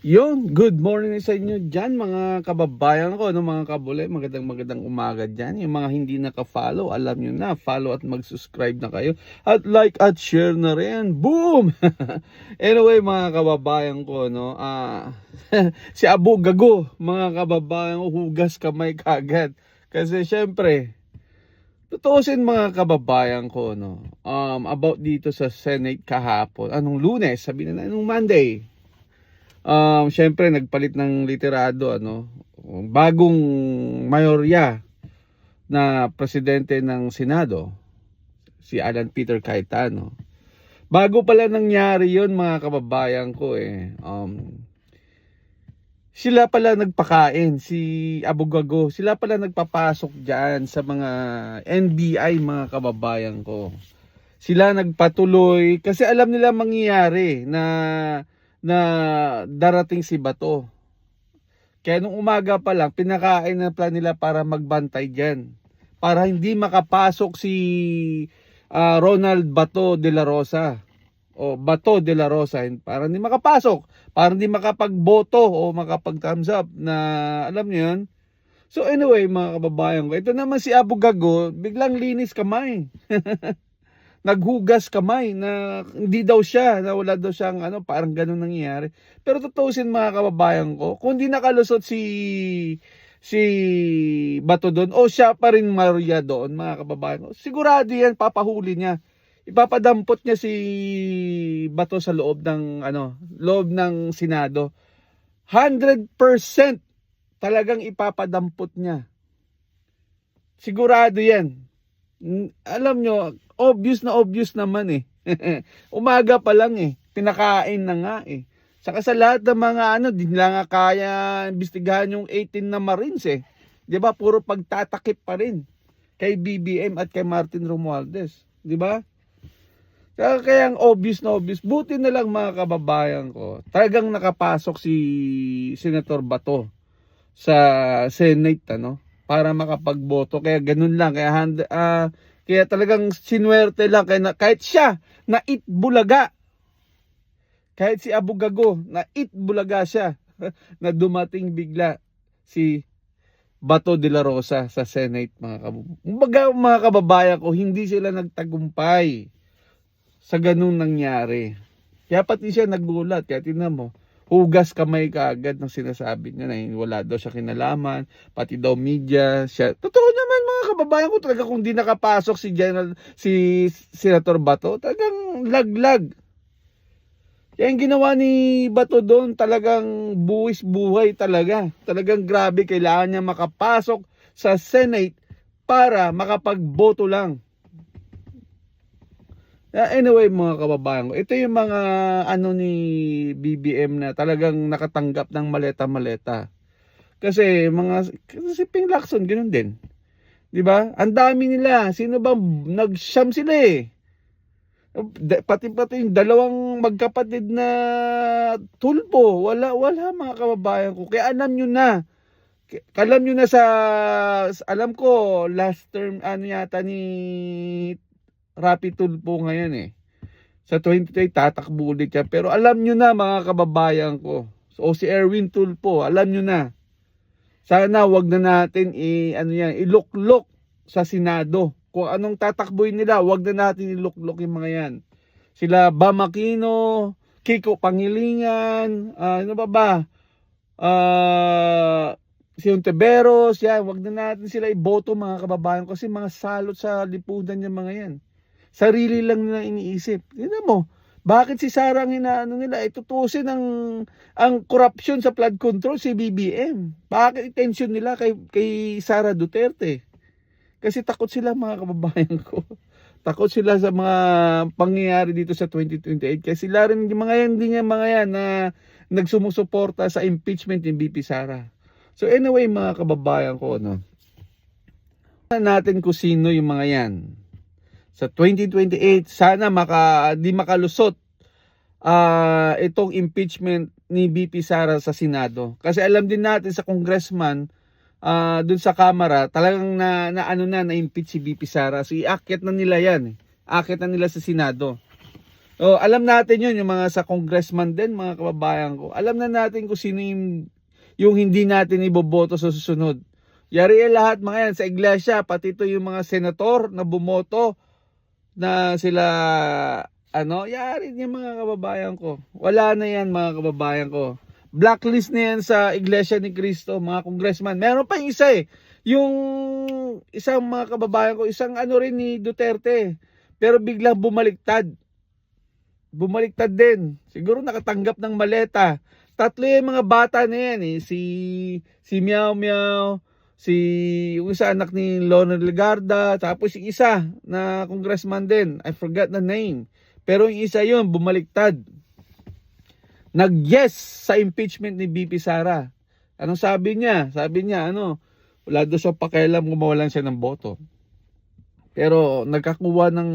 Good morning sa inyo dyan mga kababayan ko, no, mga kabulay, magandang umaga dyan. Yung mga hindi naka-follow, alam nyo na, follow at mag-subscribe na kayo. At like at share na rin. Boom! Anyway mga kababayan ko, no, si Abu Gago, mga kababayan ko, hugas kamay kagad. Kasi syempre, tutuusin mga kababayan ko, no, about dito sa Senate kahapon. Anong Lunes? Sabi na anong Monday? Syempre nagpalit ng liderado, bagong mayorya na presidente ng Senado, si Alan Peter Cayetano. Bago pala nangyari 'yon mga kababayan ko sila pala nagpakain, si Abu Gago, sila pala nagpapasok diyan sa mga NBI mga kababayan ko. Sila nagpatuloy kasi alam nila mangyayari na darating si Bato. Kaya nung umaga pa lang, pinakain na plan nila para magbantay dyan. Para hindi makapasok si Ronald Bato de la Rosa. O Bato de la Rosa. Para hindi makapasok. Para hindi makapagboto o makapag-thumbs up na alam niyo yun. So anyway mga kababayan ko, ito naman si Abu Gago, biglang linis kamay. Naghugas kamay na hindi daw siya, na wala daw siyang parang ganun nangyayari. Pero tutuusin mga kababayan ko, kung di nakalusot si Bato doon o siya pa rin Maria doon mga kababayan ko, sigurado yan papahuli niya. Ipapadampot niya si Bato sa loob ng Senado. 100% talagang ipapadampot niya. Sigurado yan. Alam nyo, obvious naman eh. Umaga pa lang eh. Pinakain na nga eh. Saka sa lahat ng mga di nila nga kaya imbestigahan yung 18 na Marines eh. 'Di ba? Puro pagtatakip pa rin kay BBM at kay Martin Romualdez, 'di ba? Kaya ang obvious. Buti na lang mga kababayan ko, talagang nakapasok si Senator Bato sa Senate para makapagboto. Kaya ganun lang, kaya talagang sinuwerte lang kahit siya na itbulaga. Kahit si Abu Gago na itbulaga siya na dumating bigla si Bato de la Rosa sa Senate mga kababayan ko, hindi sila nagtagumpay sa ganung nangyari. Kaya pati siya nagulat, kaya tingnan mo, hugas kamay kaagad ng sinasabi niya na wala daw siya kinalaman, pati daw media siya. Totoo naman mga kababayan ko, talaga kung di nakapasok si Senator Bato, talagang laglag. Kaya ang ginawa ni Bato doon, talagang buwis buhay talaga. Talagang grabe, kailangan niya makapasok sa Senate para makapagboto lang. Anyway mga kababayan ko, ito yung mga ni BBM na talagang nakatanggap ng maleta-maleta. Kasi si Ping Lacson ganoon din. 'Di ba? Ang dami nila. Sino ba nagsyam sila eh. Pati yung dalawang magkapatid na tulpo, wala mga kababayan ko. Kaya alam niyo na. Alam ko last term yata ni Rapi Tulfo ngayon eh. Sa 2023 tatakbo ulit siya. Pero alam nyo na mga kababayan ko. So si Erwin Tulfo, alam nyo na. Sana wag na natin iluklok sa Senado. Kung anong tatakbuhin nila, wag na natin iluklok yung mga yan. Sila Bam Aquino, Kiko Pangilinan, si Ontiveros, yan, wag na natin sila iboto mga kababayan kasi mga salot sa lipunan yung mga yan. Sarili lang nila iniisip. Tingnan mo, bakit si Sara ang nila? Tutusin ang korupsyon sa flood control si BBM. Bakit attention nila kay Sara Duterte? Kasi takot sila mga kababayan ko. Takot sila sa mga pangyayari dito sa 2028. Kasi sila rin yung mga yan na nagsumusuporta sa impeachment ni BP Sara. So anyway mga kababayan ko, natin kung sino yung mga yan. Sa 2028, sana di makalusot itong impeachment ni BP Sara sa Senado. Kasi alam din natin sa congressman, dun sa Kamara, talagang na-impeach si BP Sara. So iakyat na nila yan. Akyat na nila sa Senado. Oh, alam natin yun, yung mga sa congressman din, mga kababayan ko. Alam na natin kung sino yung hindi natin iboboto sa susunod. Yari lahat mga yan sa iglesia, pati ito yung mga senator na bumoto na sila, yari yung mga kababayan ko. Wala na yan mga kababayan ko. Blacklist na yan sa iglesia ni Cristo, mga congressman. Meron pa yung isa yung isang mga kababayan ko, isang rin ni Duterte. Pero biglang bumaliktad din. Siguro nakatanggap ng maleta. Tatlo yung mga bata na yan Si Meow Meow, yung isa anak ni Leonard Legarda, tapos yung isa na congressman din. I forgot the name. Pero yung isa yun, bumaliktad. Nag-yes sa impeachment ni BP Sara. Anong sabi niya? Sabi niya, wala daw siya pakialam kung mawalan siya ng boto. Pero nagkakuha ng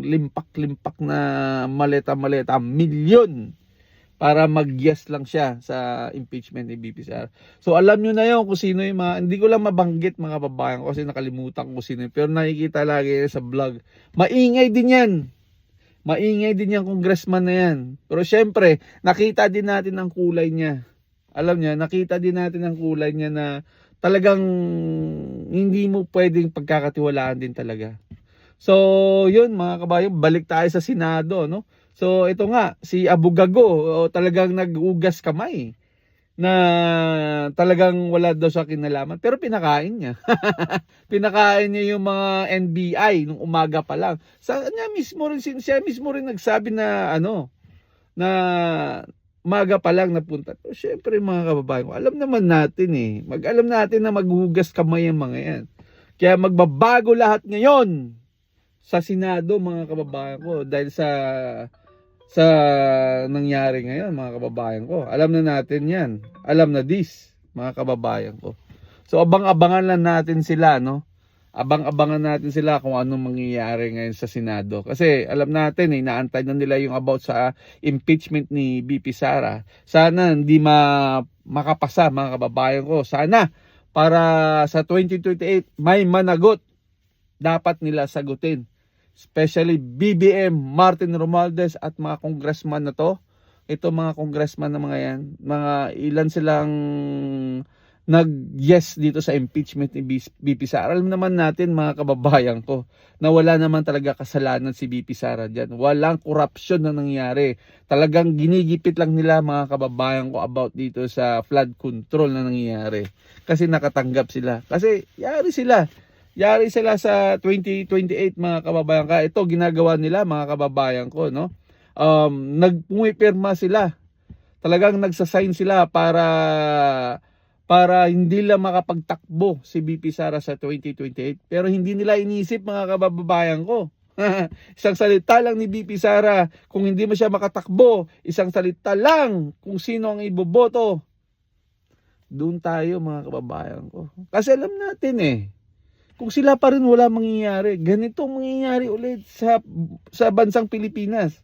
limpak-limpak na maleta-maleta, milyon para mag-yes lang siya sa impeachment ni BP Sara. So alam nyo na yun kung sino yung mga, hindi ko lang mabanggit mga babayan ko kasi nakalimutan ko sino yun. Pero nakikita lagi sa vlog. Maingay din yan. Maingay din yung congressman na yan. Pero syempre, nakita din natin ang kulay niya. Alam niya, nakita din natin ang kulay niya na talagang hindi mo pwedeng pagkakatiwalaan din talaga. So, yun mga kabayan, balik tayo sa Senado, no? So, ito nga, si Abu Gago, talagang nag-ugas kamay na talagang wala daw sa kinalaman. Pero pinakain niya. Pinakain niya yung mga NBI nung umaga pa lang. Siya mismo rin nagsabi na na umaga pa lang napunta. Pero syempre mga kababayan ko, alam naman natin alam natin na maghugas kamay ang mga yan. Kaya magbabago lahat ngayon sa Senado mga kababayan ko dahil sa nangyari ngayon mga kababayan ko. Alam na natin yan. Alam na this mga kababayan ko. So abang-abangan lang natin sila, no? Abang-abangan natin sila kung anong mangyayari ngayon sa Senado. Kasi alam natin, inaantay na nila yung about sa impeachment ni BP Sara. Sana hindi makapasa mga kababayan ko. Sana para sa 2028 may managot dapat nila sagutin. Especially BBM, Martin Romualdez at mga congressman na to. Ito mga congressman na mga yan. Mga ilan silang nag-yes dito sa impeachment ni BP Sara. Alam naman natin mga kababayan ko na wala naman talaga kasalanan si BP Sara dyan. Walang corruption na nangyari. Talagang ginigipit lang nila mga kababayan ko about dito sa flood control na nangyayari. Kasi nakatanggap sila. Kasi yari sila sa 2028 mga kababayan ka. Ito ginagawa nila mga kababayan ko, no? Nagpumipirma sila. Talagang nagsasign sila para hindi lang makapagtakbo si BP Sara sa 2028. Pero hindi nila inisip mga kababayan ko. Isang salita lang ni BP Sara kung hindi mo siya makatakbo. Isang salita lang kung sino ang iboboto. Doon tayo mga kababayan ko. Kasi alam natin kung sila pa rin wala mangyayari. Ganito mangyayari ulit sa bansang Pilipinas.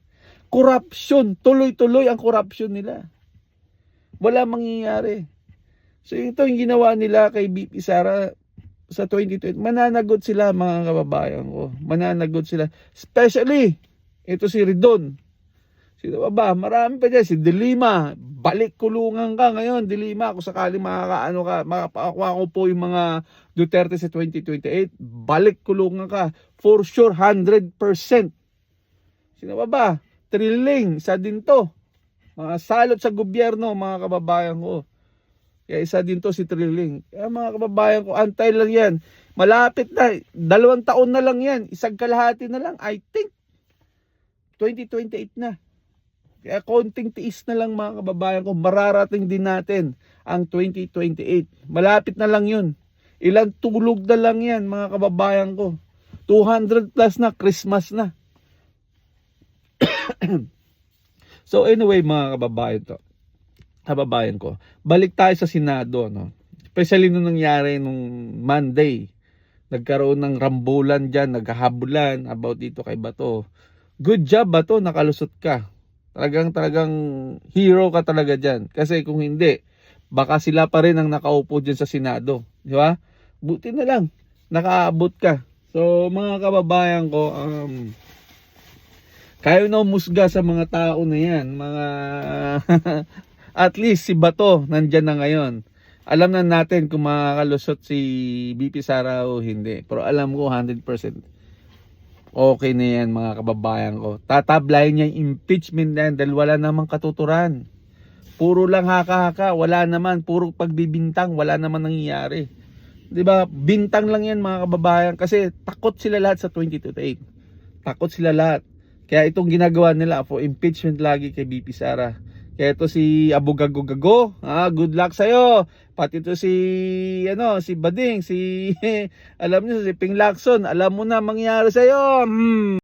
Corruption. Tuloy-tuloy ang corruption nila. Wala mangyayari. So ito yung ginawa nila kay BP Sara sa 2020. Mananagot sila mga kababayan ko. Mananagot sila. Especially, ito si Ridon. Sino ba? Marami pa dyan. Si Dilima. Balik kulungan ka ngayon. Dilima, kung sakali makakakuha ko po yung mga Duterte sa 2028. Balik kulungan ka. For sure, 100%. Sino ba? Trilling. Isa din to. Mga salot sa gobyerno, mga kababayan ko. Kaya isa din to si Trilling. Kaya mga kababayan ko, antay lang yan. Malapit na. 2 taon na lang yan. Isang kalahati na lang. I think 2028 na. Kaya konting tiis na lang mga kababayan ko. Mararating din natin ang 2028. Malapit na lang yun. Ilang tulog na lang yan mga kababayan ko. 200 plus na. Christmas na. So anyway mga kababayan ko, balik tayo sa Senado, no? Especially nung nangyari nung Monday. Nagkaroon ng rambulan dyan, naghahabulan about dito kay Bato. Good job Bato, nakalusot ka. Talagang hero ka talaga dyan. Kasi kung hindi, baka sila pa rin ang nakaupo dyan sa Senado. Di ba? Buti na lang, nakaabot ka. So mga kababayan ko, Kaya na umusga sa mga tao na yan. Mga at least si Bato nandyan na ngayon. Alam na natin kung makakalusot si BP Sara o hindi. Pero alam ko 100% okay na yan mga kababayan ko. Tatablayin niya yung impeachment na yan dahil wala namang katuturan. Puro lang haka-haka, wala naman. Puro pagbibintang, wala naman nangyayari. 'Di ba? Bintang lang yan mga kababayan kasi takot sila lahat sa 22/8. Takot sila lahat. Kaya itong ginagawa nila for impeachment lagi kay BP Sara. Kaya ito si Abu Gago, good luck sa iyo. Pati ito si si Bading, si alam niyo si Ping Lacson, alam mo na mangyayari sa iyo.